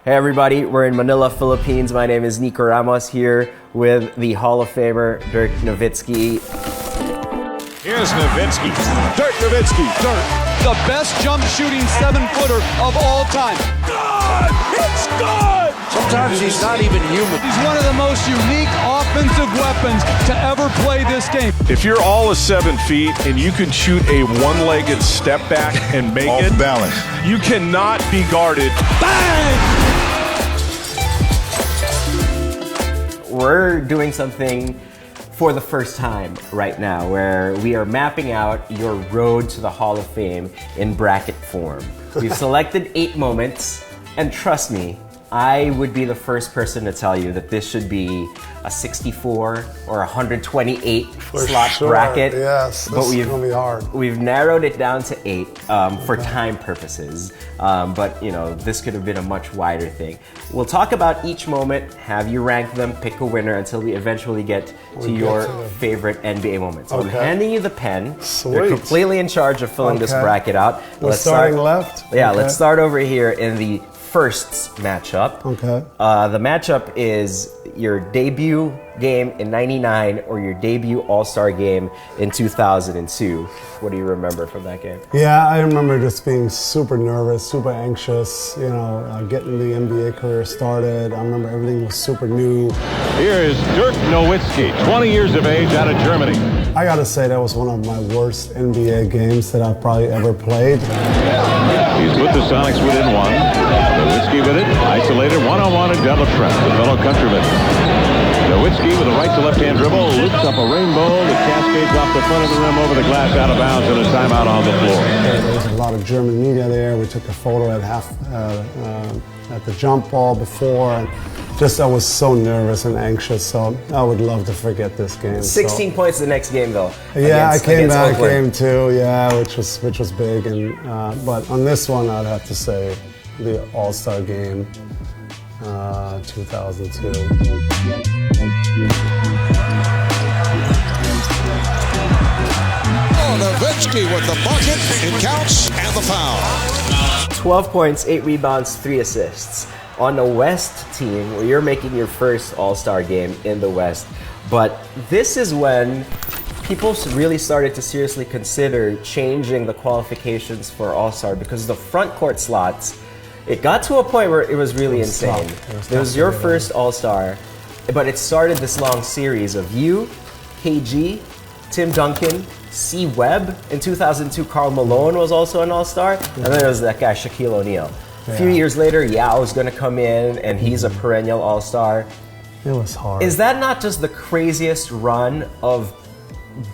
Hey everybody, we're in Manila, Philippines. My name is Nico Ramos here with the Hall of Famer, Dirk Nowitzke. Here's Nowitzke. Dirk Nowitzke. Dirk. The best jump shooting 7-footer of all time. Good! It's good! Sometimes he's not even human. He's one of the most unique offensive weapons to ever play this game. If you're all of 7 feet and you can shoot a one-legged step back and make off it, balance, you cannot be guarded. Bang! We're doing something for the first time right now where we are mapping out your road to the Hall of Fame in bracket form. We've selected 8 moments, and trust me, I would be the first person to tell you that this should be a 64 or 128 slot bracket. Yes, this is gonna be hard. We've narrowed it down to 8 for time purposes, but you know, this could have been a much wider thing. We'll talk about each moment, have you rank them, pick a winner until we eventually get to your favorite NBA moments. So I'm handing you the pen. Sweet. You're completely in charge of filling this bracket out. We're starting left? Yeah, let's start over here in the firsts matchup. Okay. The matchup is your debut game in '99 or your debut All-Star game in 2002. What do you remember from that game? Yeah, I remember just being super nervous, super anxious, you know, getting the NBA career started. I remember everything was super new. Here is Dirk Nowitzke, 20 years of age, out of Germany. I gotta say that was one of my worst NBA games that I've probably ever played. He's with the Sonics within one. Nowitzke with it, isolated, one-on-one and double trap. The fellow countryman. Nowitzke with a right to left-hand dribble, loops up a rainbow that cascades off the front of the rim over the glass, out of bounds, and a timeout on the floor. There was a lot of German media there. We took a photo at at the jump ball before, and just I was so nervous and anxious. So I would love to forget this game. 16 points the next game, though. Yeah, I came back game 2. Yeah, which was big. And but on this one, I'd have to say the All-Star game, 2002. Nowitzke with the bucket, it counts, and the foul. 12 points, 8 rebounds, 3 assists. On the West team, where you're making your first All-Star game in the West. But this is when people really started to seriously consider changing the qualifications for All-Star because the front court slots, it got to a point where it was really insane. It was your first All-Star, but it started this long series of you, KG, Tim Duncan, C. Webb. In 2002, Karl Malone was also an All-Star. And then there was that guy, Shaquille O'Neal. A few years later, Yao's going to come in, and he's a perennial All-Star. It was hard. Is that not just the craziest run of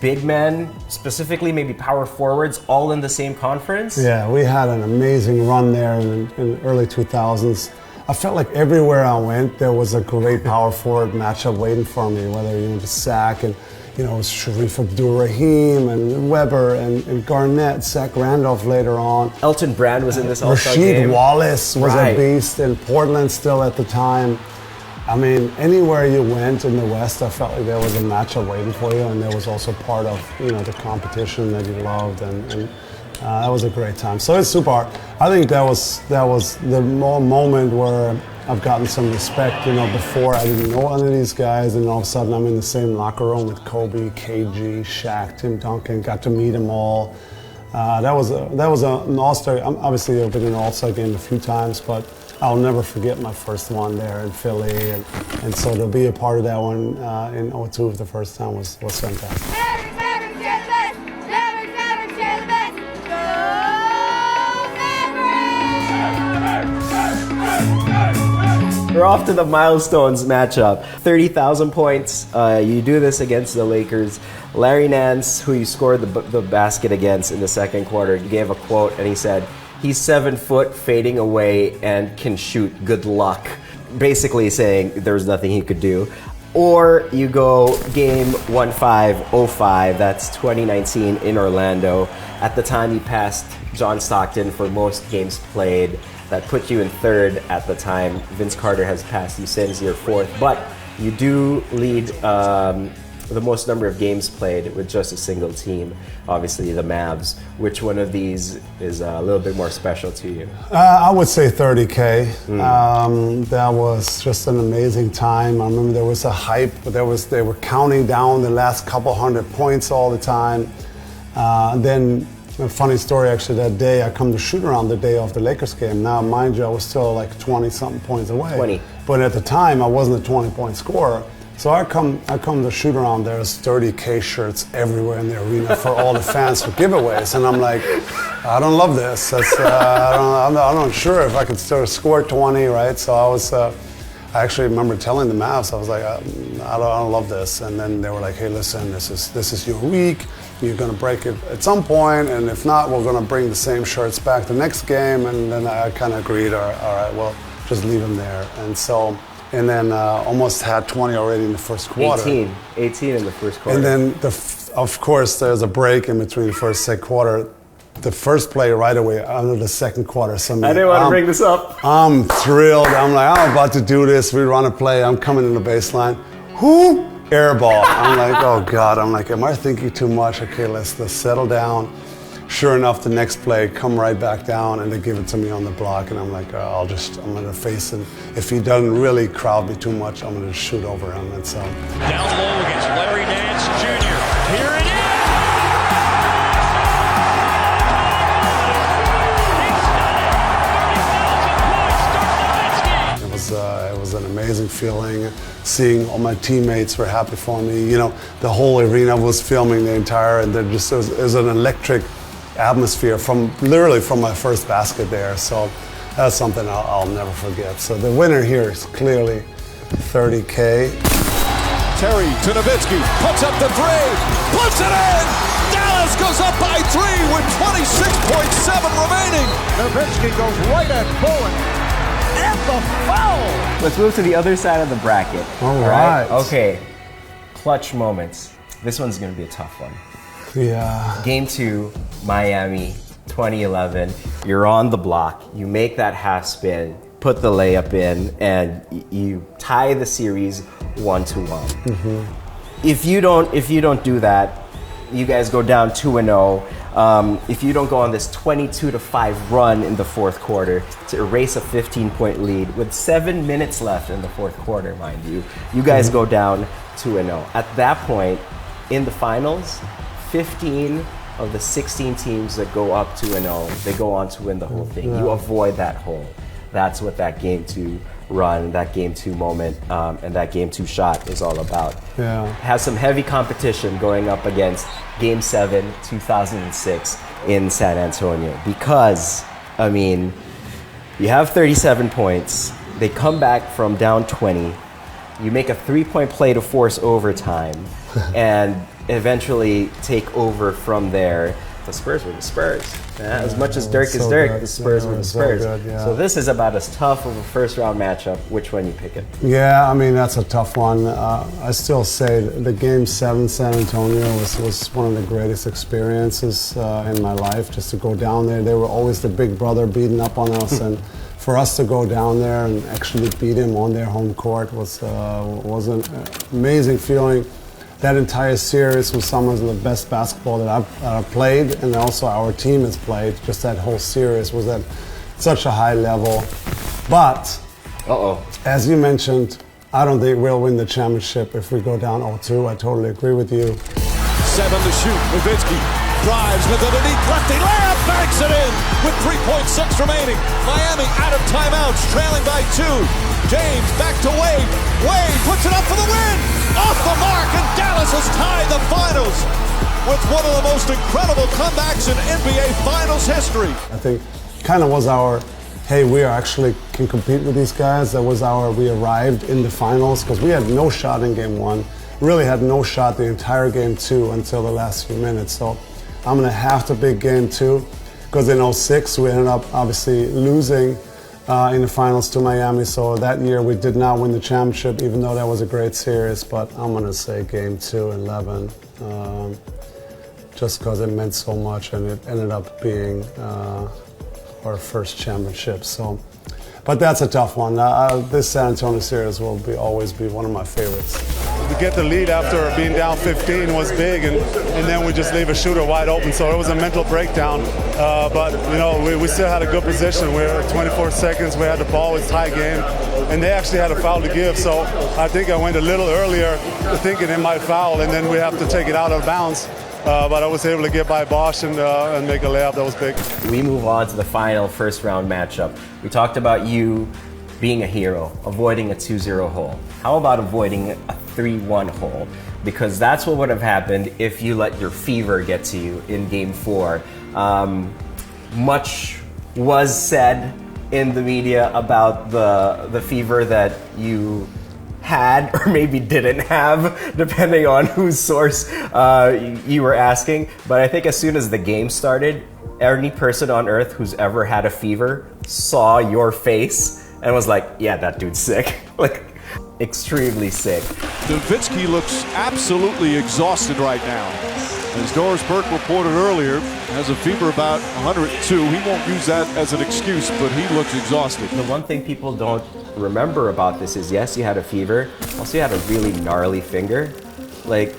big men, specifically maybe power forwards, all in the same conference? Yeah, we had an amazing run there in the early 2000s. I felt like everywhere I went, there was a great power forward matchup waiting for me, whether you went to Sac and it was Sharif Abdur-Rahim and Weber and Garnett, Zach Randolph later on. Elton Brand was in this All-Star game. Rasheed Wallace was a beast in Portland still at the time. I mean, anywhere you went in the West, I felt like there was a matchup waiting for you, and there was also part of the competition that you loved, and that was a great time. So it's super hard. I think that was the moment where I've gotten some respect. Before I didn't know any of these guys, and all of a sudden I'm in the same locker room with Kobe, KG, Shaq, Tim Duncan. Got to meet them all. That was an All-Star. Obviously, I've been in an All-Star game a few times, but I'll never forget my first one there in Philly, and so to be a part of that one in 2002 for the first time was fantastic. We're off to the milestones matchup. 30,000 points. You do this against the Lakers. Larry Nance, who you scored the basket against in the second quarter, gave a quote and he said, "He's 7 foot, fading away, and can shoot. Good luck." Basically saying there's nothing he could do. Or you go game 1505, that's 2019 in Orlando. At the time you passed John Stockton for most games played. That put you in third at the time. Vince Carter has passed you since, you're fourth. But you do lead the most number of games played with just a single team, obviously the Mavs. Which one of these is a little bit more special to you? I would say 30K. That was just an amazing time. I remember there was a hype. They were counting down the last couple hundred points all the time. Then a funny story, actually, that day I come to shoot around the day of the Lakers game. Now, mind you, I was still like 20-something points away. 20. But at the time, I wasn't a 20-point scorer. So I come to shoot around. There's 30K shirts everywhere in the arena for all the fans for giveaways, and I'm like, I don't love this. I'm not sure if I could still score 20, right? So I actually remember telling the Mavs, I was like, I don't love this. And then they were like, hey, listen, this is your week. You're going to break it at some point, and if not, we're going to bring the same shirts back the next game. And then I kind of agreed, all right, well, just leave them there. And then almost had 20 already in the first quarter. 18 in the first quarter. And then, of course, there's a break in between the first and second quarter. The first play right away under the second quarter. So I didn't want to bring this up. I'm thrilled. I'm like, I'm about to do this. We run a play. I'm coming in the baseline. Whoo! Air ball. I'm like, oh God. I'm like, am I thinking too much? Okay, let's settle down. Sure enough, the next play, come right back down, and they give it to me on the block, and I'm like, I'm going to face him. If he doesn't really crowd me too much, I'm going to shoot over him. And so down low against Larry Nance Jr. Here it is. It was an amazing feeling. Seeing all my teammates were happy for me. You know, the whole arena was filming the entire, and there just was an electric atmosphere literally from my first basket there. So that's something I'll never forget. So the winner here is clearly 30K. Terry to Nowitzke, puts up the three, puts it in! Dallas goes up by 3 with 26.7 remaining. Nowitzke goes right at Bowen. And the foul! Let's move to the other side of the bracket. All right. Okay. Clutch moments. This one's going to be a tough one. Yeah. Game 2, Miami, 2011. You're on the block. You make that half spin, put the layup in, and you tie the series 1-1. Mm-hmm. If you don't do that, you guys go down 2-0. If you don't go on this 22-5 run in the fourth quarter to erase a 15-point lead with 7 minutes left in the fourth quarter, mind you, you guys go down 2-0. At that point, in the finals, 15 of the 16 teams that go up 2-0, they go on to win the whole thing. You avoid that hole. That's what that Game 2 run, that Game 2 moment, and that Game 2 shot is all about. Yeah. Has some heavy competition going up against Game 7, 2006 in San Antonio. Because, I mean, you have 37 points. They come back from down 20. You make a 3-point play to force overtime and eventually take over from there. The Spurs were the Spurs. As much as Dirk is Dirk, the Spurs were the Spurs. So this is about as tough of a first-round matchup. Which one you pick it? Yeah, I mean, that's a tough one. I still say the Game 7 San Antonio was one of the greatest experiences in my life, just to go down there. They were always the big brother beating up on us, and for us to go down there and actually beat him on their home court was an amazing feeling. That entire series was some of the best basketball that I've played, and also our team has played. Just that whole series was at such a high level. But, as you mentioned, I don't think we'll win the championship if we go down 0-2. I totally agree with you. 7 to shoot. Nowitzke drives with underneath lefty layup, banks it in with 3.6 remaining. Miami out of timeouts, trailing by 2. James back to Wade. Wade puts it up for the win. Off the mark, and Dallas has tied the finals with one of the most incredible comebacks in NBA Finals history. I think kind of was our, hey, we actually can compete with these guys. That was we arrived in the finals because we had no shot in Game 1. Really had no shot the entire Game 2 until the last few minutes. So I'm going to have to pick Game 2 because in 2006 we ended up obviously losing in the finals to Miami. So that year we did not win the championship, even though that was a great series. But I'm going to say Game 2, 11, just because it meant so much, and it ended up being our first championship. So, but that's a tough one. This San Antonio series will always be one of my favorites. to get the lead after being down 15 was big, and then we just leave a shooter wide open. So it was a mental breakdown. But you know, we still had a good position. We were 24 seconds. We had the ball. It's tie game, and they actually had a foul to give. So I think I went a little earlier, thinking it might foul, and then we have to take it out of bounds. But I was able to get by Bosch and make a layup that was big. We move on to the final first round matchup. We talked about you being a hero, avoiding a 2-0 hole. How about avoiding a 3-1 hole? Because that's what would have happened if you let your fever get to you in game 4. Much was said in the media about the fever that you had or maybe didn't have, depending on whose source you were asking. But I think as soon as the game started, any person on earth who's ever had a fever saw your face and was like, yeah, that dude's sick. Like, extremely sick. Nowitzke looks absolutely exhausted right now. As Doris Burke reported earlier, has a fever about 102. He won't use that as an excuse, but he looks exhausted. The one thing people don't remember about this is, yes, you had a fever. Also, you had a really gnarly finger. Like,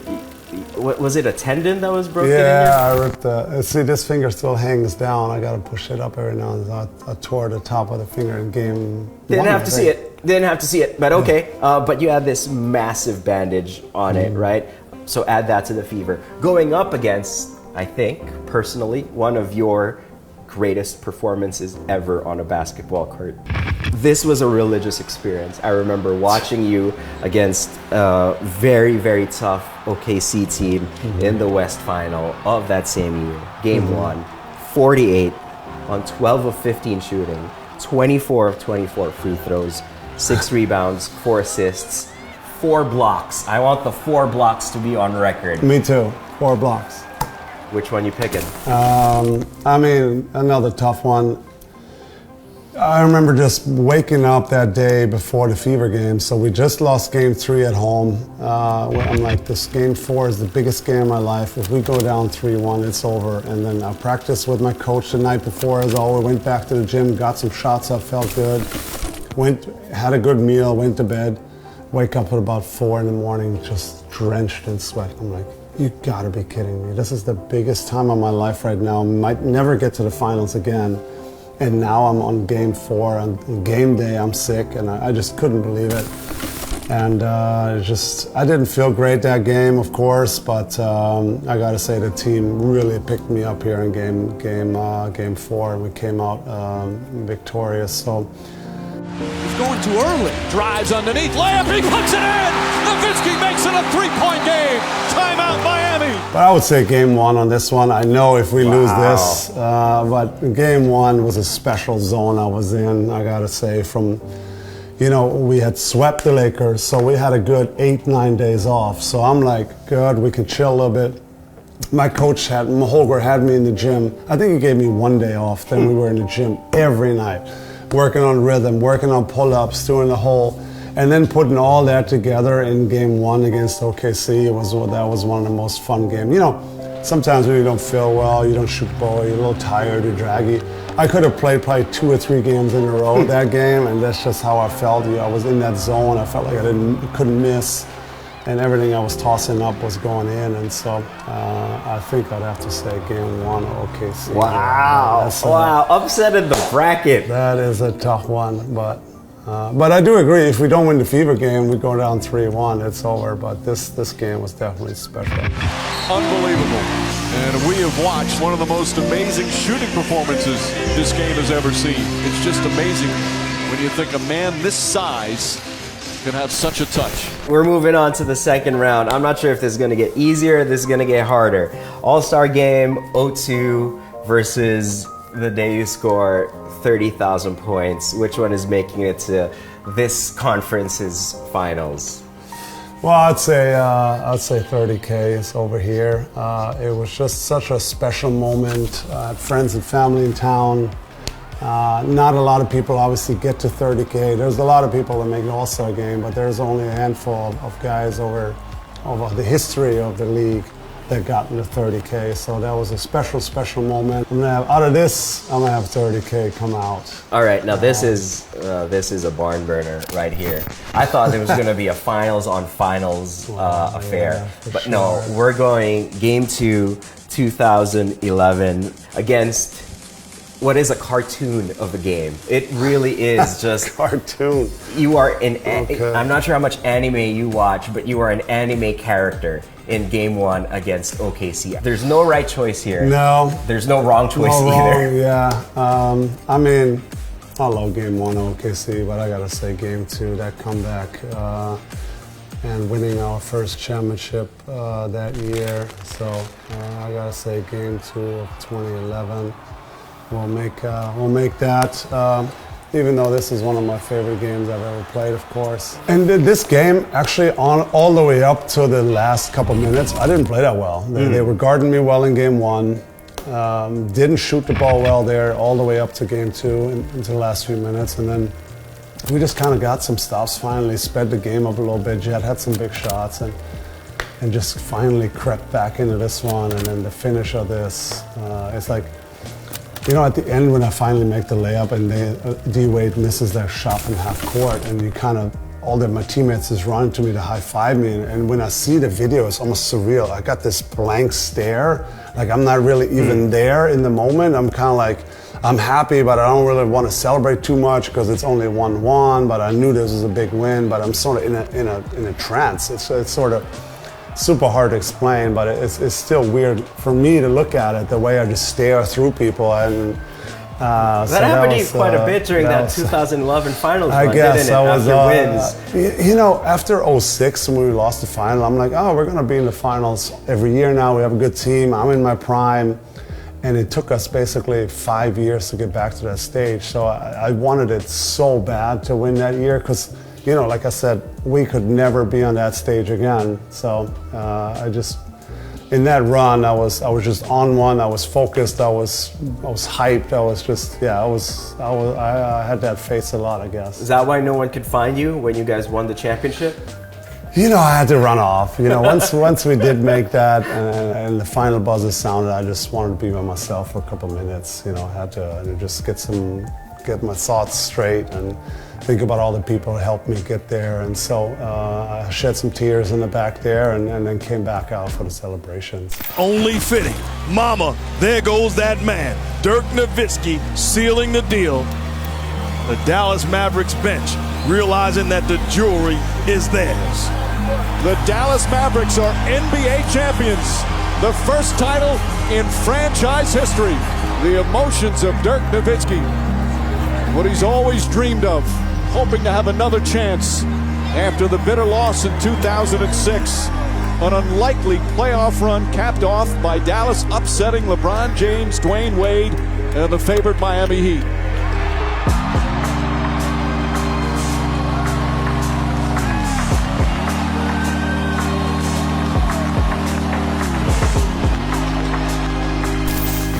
was it a tendon that was broken? Yeah, I ripped the. See, this finger still hangs down. I gotta push it up every now and then. I tore the top of the finger in game. Didn't have to see it. Didn't have to see it, but okay. But you had this massive bandage on it, right? So add that to the fever. Going up against, I think, personally, one of your greatest performances ever on a basketball court. This was a religious experience. I remember watching you against a very, very tough OKC team in the West Final of that same year. Game 1, 48 on 12 of 15 shooting, 24 of 24 free throws, 6 rebounds, 4 assists, 4 blocks. I want the 4 blocks to be on record. Me too, 4 blocks. Which one you picking? I mean, another tough one. I remember just waking up that day before the fever game. So we just lost game 3 at home. I'm like, this game 4 is the biggest game of my life. If we go down 3-1, it's over. And then I practiced with my coach the night before as always. Went back to the gym, got some shots up, felt good. Had a good meal, went to bed. Wake up at about 4 in the morning, just drenched in sweat. I'm like, you gotta be kidding me. This is the biggest time of my life right now. Might never get to the finals again. And now I'm on game 4, on game day I'm sick, and I just couldn't believe it. And I didn't feel great that game, of course, but I gotta say the team really picked me up here in game 4, and we came out victorious. So. He's going too early. Drives underneath, layup, he puts it in! Nowitzke makes it a 3-point game. Timeout, Miami. But I would say game 1 on this one. I know if we lose this, but game 1 was a special zone I was in, I gotta say. We had swept the Lakers, so we had a good 8-9 days off. So I'm like, good, we can chill a little bit. My coach Holger had me in the gym. I think he gave me 1 day off. Then we were in the gym every night, working on rhythm, working on pull-ups, doing the whole, and then putting all that together in game 1 against OKC. That was one of the most fun games. You know, sometimes when you don't feel well, you don't shoot ball, you're a little tired, you're draggy. I could have played probably 2 or 3 games in a row that game, and that's just how I felt. I was in that zone. I felt like I couldn't miss, and everything I was tossing up was going in. And so I think I'd have to say game 1 OKC. Wow! Wow! Upset in the bracket. That is a tough one, but I do agree. If we don't win the fever game, we go down 3-1. It's over. But this game was definitely special. Unbelievable. And we have watched one of the most amazing shooting performances this game has ever seen. It's just amazing when you think a man this size can have such a touch. We're moving on to the second round. I'm not sure if this is going to get easier or this is going to get harder. All-Star game 0-2 versus the day you score 30,000 points. Which one is making it to this conference's finals? Well, I'd say 30K is over here. It was just such a special moment. I had friends and family in town. Not a lot of people obviously get to 30K. There's a lot of people that make the All-Star game, but there's only a handful of guys over the history of the league that got me to 30K. So that was a special moment. I'm gonna have, out of this, I'm gonna have 30K come out. All right, now this is a barn burner right here. I thought there was going to be a finals on finals affair, but sure. no, we're going Game 2, 2011 against what is a cartoon of a game. It really is just Cartoon. You are an. Okay. I'm not sure how much anime you watch, but you are an anime character in Game 1 against OKC. There's no right choice here. No. There's no wrong choice No either. wrong, yeah. I mean, I love Game 1 OKC, but I gotta say Game 2, that comeback and winning our first championship that year. So I gotta say Game 2 of 2011. We'll make that. Even though this is one of my favorite games I've ever played, of course. And this game, actually, all the way up to the last couple minutes, I didn't play that well. They were guarding me well in Game 1. Didn't shoot the ball well there all the way up to Game 2 into the last few minutes. And then we just kind of got some stops finally, sped the game up a little bit. Jet had some big shots and just finally crept back into this one. And then the finish of this, it's like, you know, at the end when I finally make the layup and D-Wade misses that shot from half court and you kind of, my teammates is running to me to high five me and when I see the video, it's almost surreal. I got this blank stare, like I'm not really even there in the moment. I'm kind of like, I'm happy, but I don't really want to celebrate too much because it's only 1-1, but I knew this was a big win, but I'm sort of in a trance. It's sort of super hard to explain, but it's still weird for me to look at it, the way I just stare through people. And that happened to you quite a bit during that 2011 finals run, didn't it? After wins. You know, after 06 when we lost the final, I'm like, oh, we're going to be in the finals every year now. We have a good team. I'm in my prime. And it took us basically 5 years to get back to that stage. So I wanted it so bad to win that year because, you know, like I said, we could never be on that stage again. So in that run, I was just on one. I was focused. I was hyped. I was just, yeah, I had that face a lot, I guess. Is that why no one could find you when you guys won the championship? You know, I had to run off. You know, once we did make that and the final buzzer sounded, I just wanted to be by myself for a couple minutes. You know, I had to just get my thoughts straight and think about all the people who helped me get there. And so I shed some tears in the back there and then came back out for the celebrations. Only fitting. Mama, there goes that man. Dirk Nowitzke sealing the deal. The Dallas Mavericks bench realizing that the jewelry is theirs. The Dallas Mavericks are NBA champions. The first title in franchise history. The emotions of Dirk Nowitzke. What he's always dreamed of. Hoping to have another chance after the bitter loss in 2006. An unlikely playoff run capped off by Dallas upsetting LeBron James, Dwayne Wade, and the favored Miami Heat.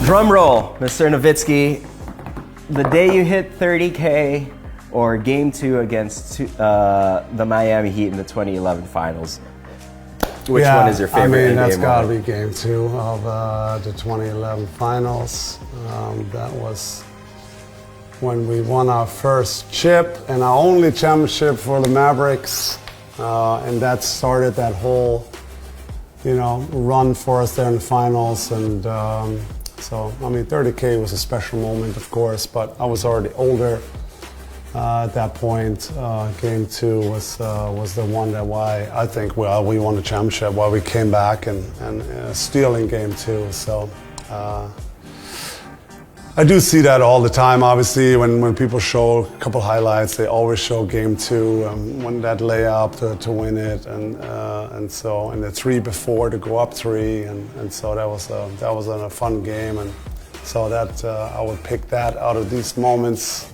Drum roll, Mr. Nowitzke. The day you hit 30K or Game 2 against the Miami Heat in the 2011 finals, which one is your favorite? I mean, that's NBA got to moment? be Game 2 of the 2011 finals. That was when we won our first chip and our only championship for the Mavericks. And that started that whole, run for us there in the finals. And so, I mean, 30K was a special moment, of course, but I was already older at that point. Game 2 was the one that why I think we won the championship, why we came back and stealing Game 2. So I do see that all the time. Obviously, when people show a couple highlights, they always show Game 2, when that layup to win it, and the 3 before to go up 3, and so that was a fun game, and so that I would pick that out of these moments.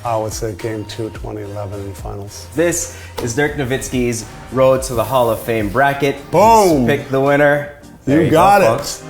I would say Game 2, 2011 in finals. This is Dirk Nowitzke's Road to the Hall of Fame bracket. Boom! He's picked the winner. You got it. Folks.